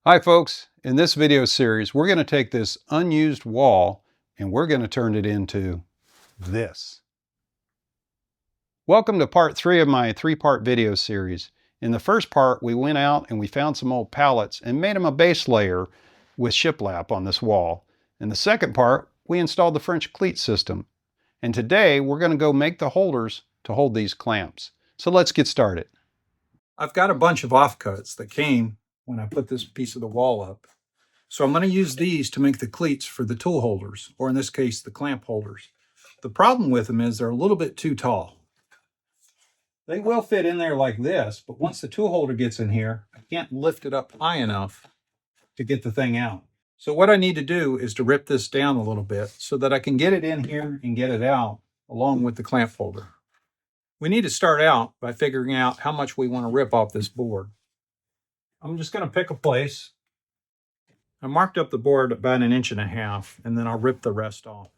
Hi folks, in this video series we're going to take this unused wall and we're going to turn it into this. Welcome to part 3 of my 3-part video series. In the first part we went out and we found some old pallets and made them a base layer with shiplap on this wall. In the second part we installed the French cleat system. And today we're going to go make the holders to hold these clamps. So let's get started. I've got a bunch of offcuts that came when I put this piece of the wall up. So I'm going to use these to make the cleats for the tool holders, or in this case, the clamp holders. The problem with them is they're a little bit too tall. They will fit in there like this, but once the tool holder gets in here, I can't lift it up high enough to get the thing out. So what I need to do is to rip this down a little bit so that I can get it in here and get it out along with the clamp holder. We need to start out by figuring out how much we want to rip off this board. I'm just going to pick a place. I marked up the board about 1.5 inches, and then I'll rip the rest off.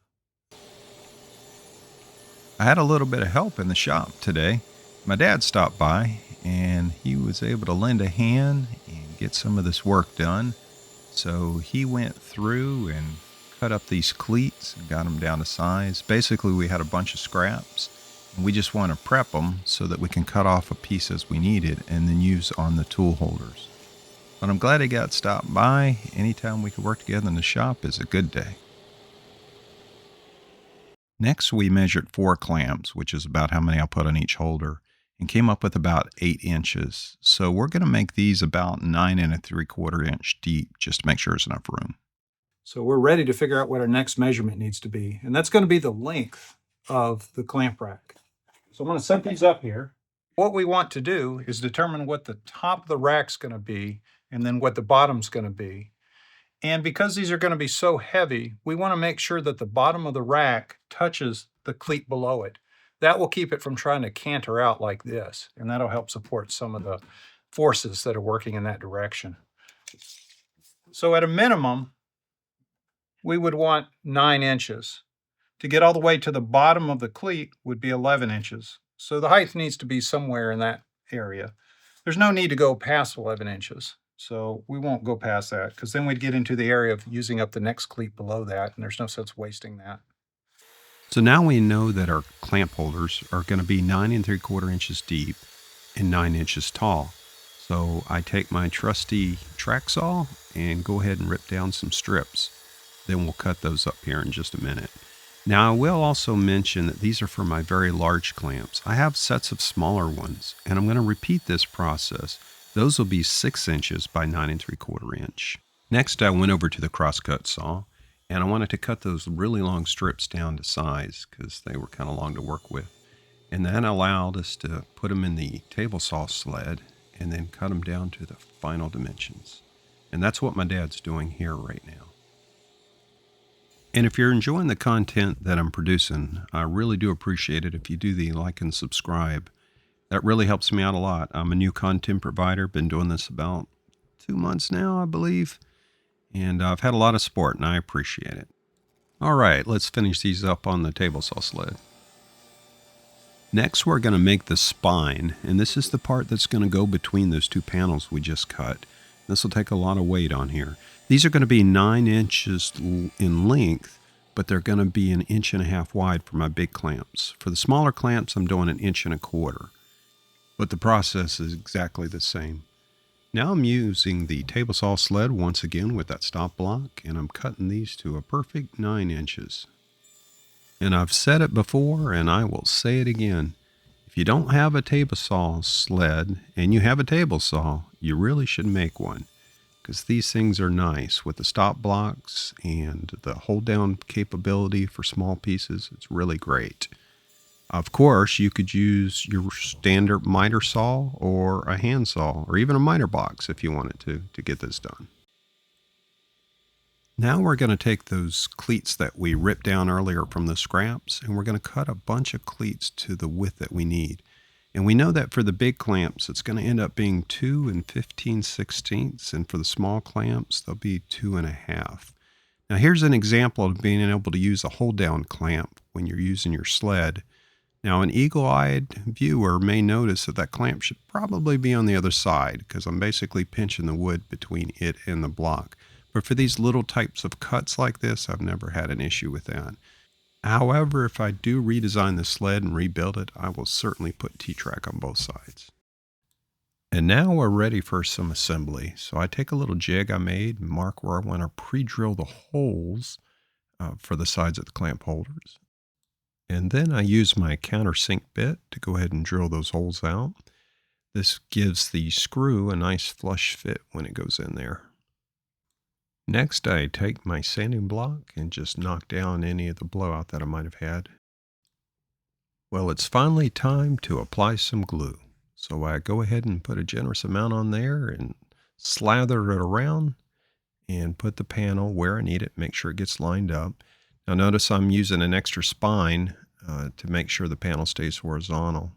I had a little bit of help in the shop today. My dad stopped by and he was able to lend a hand and get some of this work done. So he went through and cut up these cleats and got them down to size. Basically, we had a bunch of scraps and we just want to prep them so that we can cut off a piece as we need it and then use on the tool holders. But I'm glad he got stopped by. Anytime we can work together in the shop is a good day. Next, we measured 4 clamps, which is about how many I'll put on each holder, and came up with about 8 inches. So we're going to make these about 9 3/4 inch deep, just to make sure there's enough room. So we're ready to figure out what our next measurement needs to be, and that's going to be the length of the clamp rack. So I'm going to set these up here. What we want to do is determine what the top of the rack's going to be and then what the bottom's going to be. And because these are going to be so heavy, we want to make sure that the bottom of the rack touches the cleat below it. That will keep it from trying to canter out like this, and that'll help support some of the forces that are working in that direction. So at a minimum, we would want 9 inches. To get all the way to the bottom of the cleat would be 11 inches. So the height needs to be somewhere in that area. There's no need to go past 11 inches. So we won't go past that because then we'd get into the area of using up the next cleat below that, and there's no sense wasting that. So now we know that our clamp holders are going to be 9 3/4 inches deep and 9 inches tall. So I take my trusty track saw and go ahead and rip down some strips. Then we'll cut those up here in just a minute. Now I will also mention that these are for my very large clamps. I have sets of smaller ones, and I'm going to repeat this process. Those will be 6 inches by 9 3/4 inch. Next, I went over to the crosscut saw, and I wanted to cut those really long strips down to size because they were kind of long to work with. And that allowed us to put them in the table saw sled and then cut them down to the final dimensions. And that's what my dad's doing here right now. And if you're enjoying the content that I'm producing, I really do appreciate it if you do the like and subscribe. That really helps me out a lot. I'm a new content provider, been doing this about 2 months now, I believe. And I've had a lot of support, and I appreciate it. All right, let's finish these up on the table saw sled. Next, we're going to make the spine, and this is the part that's going to go between those 2 panels we just cut. This will take a lot of weight on here. These are going to be 9 inches in length, but they're going to be 1.5 inches wide for my big clamps. For the smaller clamps, I'm doing 1.25 inches. But the process is exactly the same. Now I'm using the table saw sled once again with that stop block, and I'm cutting these to a perfect 9 inches. And I've said it before, and I will say it again. If you don't have a table saw sled and you have a table saw, you really should make one, because these things are nice with the stop blocks and the hold down capability for small pieces. It's really great. Of course, you could use your standard miter saw or a hand saw or even a miter box if you wanted to get this done. Now we're going to take those cleats that we ripped down earlier from the scraps, and we're going to cut a bunch of cleats to the width that we need. And we know that for the big clamps, it's going to end up being 2 15/16, and for the small clamps, they'll be 2.5. Now here's an example of being able to use a hold down clamp when you're using your sled Now, an eagle-eyed viewer may notice that that clamp should probably be on the other side because I'm basically pinching the wood between it and the block. But for these little types of cuts like this, I've never had an issue with that. However, if I do redesign the sled and rebuild it, I will certainly put T-track on both sides. And now we're ready for some assembly. So I take a little jig I made and mark where I want to pre-drill the holes for the sides of the clamp holders. And then I use my countersink bit to go ahead and drill those holes out. This gives the screw a nice flush fit when it goes in there. Next, I take my sanding block and just knock down any of the blowout that I might have had. Well, it's finally time to apply some glue. So I go ahead and put a generous amount on there and slather it around and put the panel where I need it, make sure it gets lined up. Now notice I'm using an extra spine to make sure the panel stays horizontal.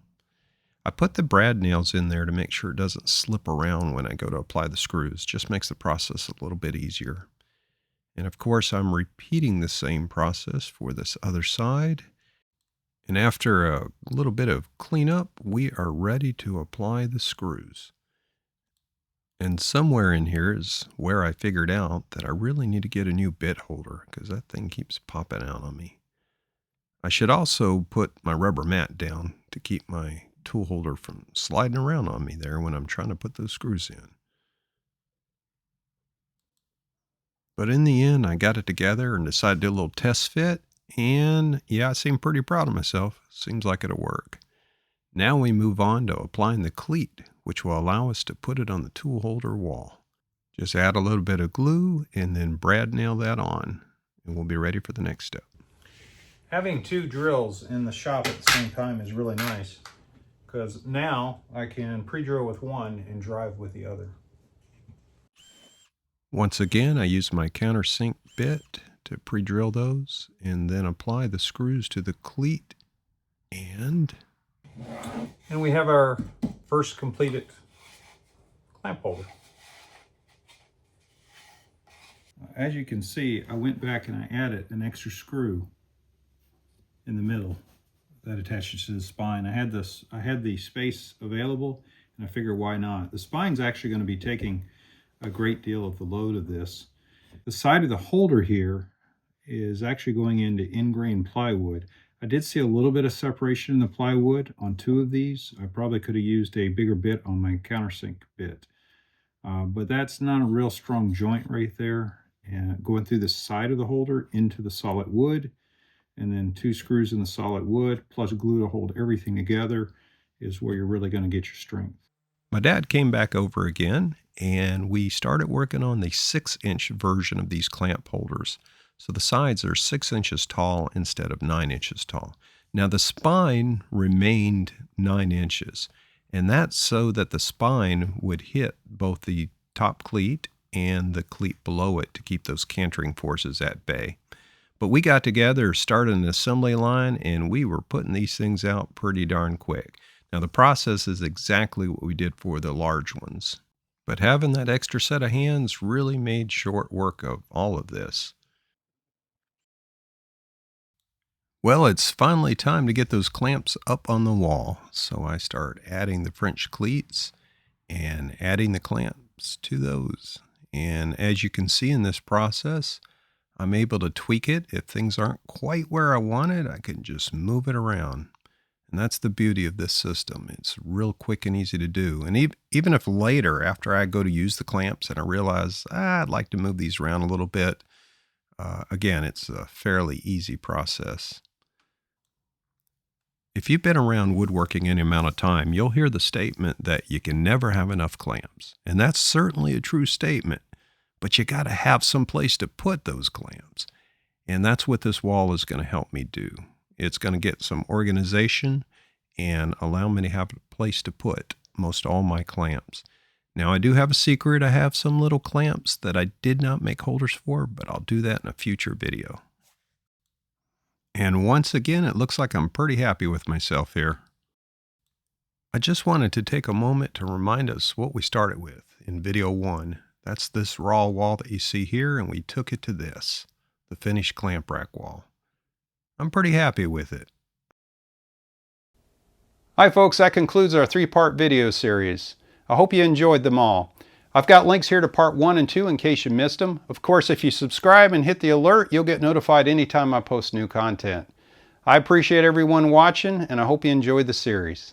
I put the brad nails in there to make sure it doesn't slip around when I go to apply the screws. Just makes the process a little bit easier. And of course I'm repeating the same process for this other side. And after a little bit of cleanup, we are ready to apply the screws. And somewhere in here is where I figured out that I really need to get a new bit holder because that thing keeps popping out on me. I should also put my rubber mat down to keep my tool holder from sliding around on me there when I'm trying to put those screws in. But in the end, I got it together and decided to do a little test fit. And yeah, I seem pretty proud of myself. Seems like it'll work. Now we move on to applying the cleat, which will allow us to put it on the tool holder wall. Just add a little bit of glue and then brad nail that on, and we'll be ready for the next step. Having two drills in the shop at the same time is really nice because now I can pre-drill with one and drive with the other. Once again, I use my countersink bit to pre-drill those and then apply the screws to the cleat. And we have our first completed clamp holder. As you can see, I went back and I added an extra screw in the middle that attaches to the spine. I had the space available and I figured why not. The spine's actually going to be taking a great deal of the load of this. The side of the holder here is actually going into ingrain plywood. I did see a little bit of separation in the plywood on two of these. I probably could have used a bigger bit on my countersink bit. But that's not a real strong joint right there. And going through the side of the holder into the solid wood, and then two screws in the solid wood, plus glue to hold everything together is where you're really going to get your strength. My dad came back over again, and we started working on the 6-inch version of these clamp holders. So the sides are 6 inches tall instead of 9 inches tall. Now the spine remained 9 inches, and that's so that the spine would hit both the top cleat and the cleat below it to keep those cantering forces at bay. But we got together, started an assembly line, and we were putting these things out pretty darn quick. Now the process is exactly what we did for the large ones. But having that extra set of hands really made short work of all of this. Well, it's finally time to get those clamps up on the wall. So I start adding the French cleats and adding the clamps to those. And as you can see in this process, I'm able to tweak it. If things aren't quite where I want it, I can just move it around. And that's the beauty of this system. It's real quick and easy to do. And even if later, after I go to use the clamps and I realize I'd like to move these around a little bit, again, it's a fairly easy process. If you've been around woodworking any amount of time, you'll hear the statement that you can never have enough clamps. And that's certainly a true statement, but you got to have some place to put those clamps. And that's what this wall is going to help me do. It's going to get some organization and allow me to have a place to put most all my clamps. Now I do have a secret. I have some little clamps that I did not make holders for, but I'll do that in a future video. And once again, it looks like I'm pretty happy with myself here. I just wanted to take a moment to remind us what we started with in video 1. That's this raw wall that you see here, and we took it to this, the finished clamp rack wall. I'm pretty happy with it. Hi folks, that concludes our 3-part video series. I hope you enjoyed them all. I've got links here to part 1 and 2 in case you missed them. Of course, if you subscribe and hit the alert, you'll get notified anytime I post new content. I appreciate everyone watching, and I hope you enjoyed the series.